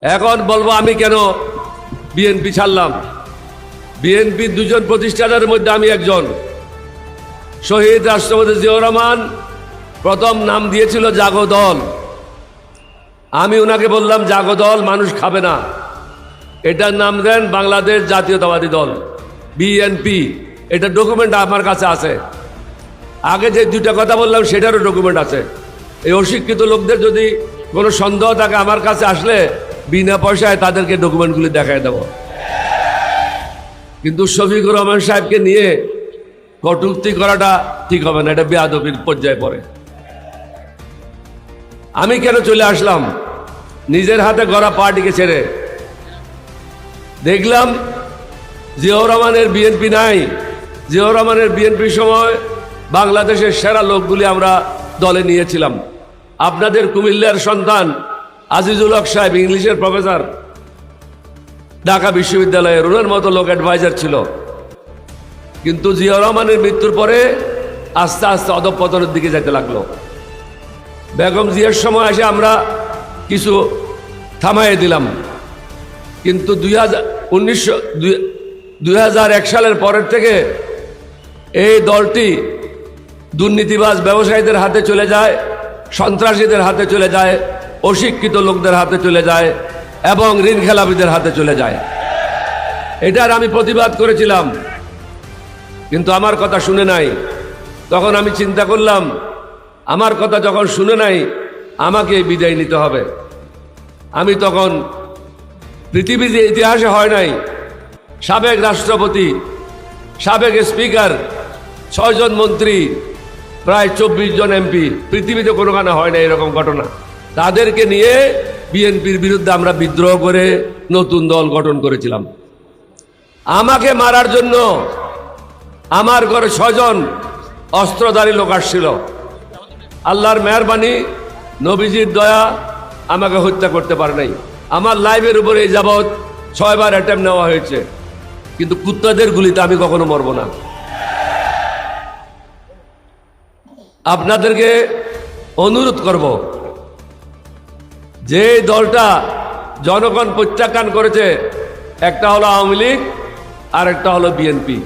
এখন বলবো আমি কেন বিএনপি ছাড়লাম। বিএনপির দুজন প্রতিষ্ঠাতার মধ্যে আমি একজন। শহীদ রাষ্ট্রপতি জিয়াউর রহমান প্রথম নাম দিয়েছিল জাগো দল। আমি ওনাকে বললাম জাগো দল মানুষ খাবে না, এটার নাম দেন বাংলাদেশ জাতীয়তাবাদী দল, বিএনপি। এটা ডকুমেন্ট আমার কাছে আছে। আগে যে দুইটা কথা বললাম সেটারও ডকুমেন্ট আছে। এই অশিক্ষিত লোকদের যদি কোনো সন্দেহ থাকে আমার কাছে আসলে বিনা পয়সায় তাদেরকে ডকুমেন্টগুলি দেখায় দেব। কিন্তু শফিকুর রহমান সাহেবকে নিয়ে কটূক্তি করাটা ঠিক হবে না, এটা বেয়াদবির পর্যায়ে পড়ে। আমি কেন চলে আসলাম নিজের হাতে গড়া পার্টিকে ছেড়ে? দেখলাম জিয়াউর রহমানের বিএনপি নাই। জিয়াউর রহমানের বিএনপির সময় বাংলাদেশের সেরা লোকগুলি আমরা দলে নিয়েছিলাম। আপনাদের কুমিল্লার সন্তান আজিজুল হক সাহেব ইংলিশের প্রফেসর, ঢাকা বিশ্ববিদ্যালয়ের, ওনার মতো লোক অ্যাডভাইজার ছিল। কিন্তু জিয়াউর রহমানের মৃত্যুর পরে আস্তে আস্তে অধঃপতনের দিকে যেতে লাগলো। বেগম জিয়ার সময় এসে আমরা কিছু থামাইয়ে দিলাম, কিন্তু 2001 সালের পরের থেকে এই দলটি দুর্নীতিবাজ ব্যবসায়ীদের হাতে চলে যায়, সন্ত্রাসীদের হাতে চলে যায়, অশিক্ষিত লোকদের হাতে চলে যায় এবং ঋণ খেলাপিদের হাতে চলে যায়। এটার আমি প্রতিবাদ করেছিলাম, কিন্তু আমার কথা শুনে নাই। তখন আমি চিন্তা করলাম আমার কথা যখন শুনে নাই আমাকে বিদায় নিতে হবে। আমি তখন পৃথিবীর ইতিহাসে হয় নাই, সাবেক রাষ্ট্রপতি, সাবেক স্পিকার, 6 জন মন্ত্রী, প্রায় 24 জন এমপি, পৃথিবীতে কোনোখানে হয় না এরকম ঘটনা। তাদেরকে নিয়ে বিএনপির বিরুদ্ধে আমরা বিদ্রোহ করে নতুন দল গঠন করেছিলাম। আমাকে মারার জন্য আমার ঘরে 6 জন অস্ত্রধারী লোক আসছিল। আল্লাহর মেহরবানি, নবীজির দয়া, আমাকে হত্যা করতে পারে নাই। আমার লাইফের উপরে এই যাবৎ 6 বার অ্যাটেম্প নেওয়া হয়েছে, কিন্তু কুত্তাদের গুলিতে আমি কখনো মরব না। আপনাদেরকে অনুরোধ করব, যে দলটা জনগণ প্রত্যাখ্যান করেছে, একটা হলো আওয়ামী লীগ আর একটা হলো বিএনপি।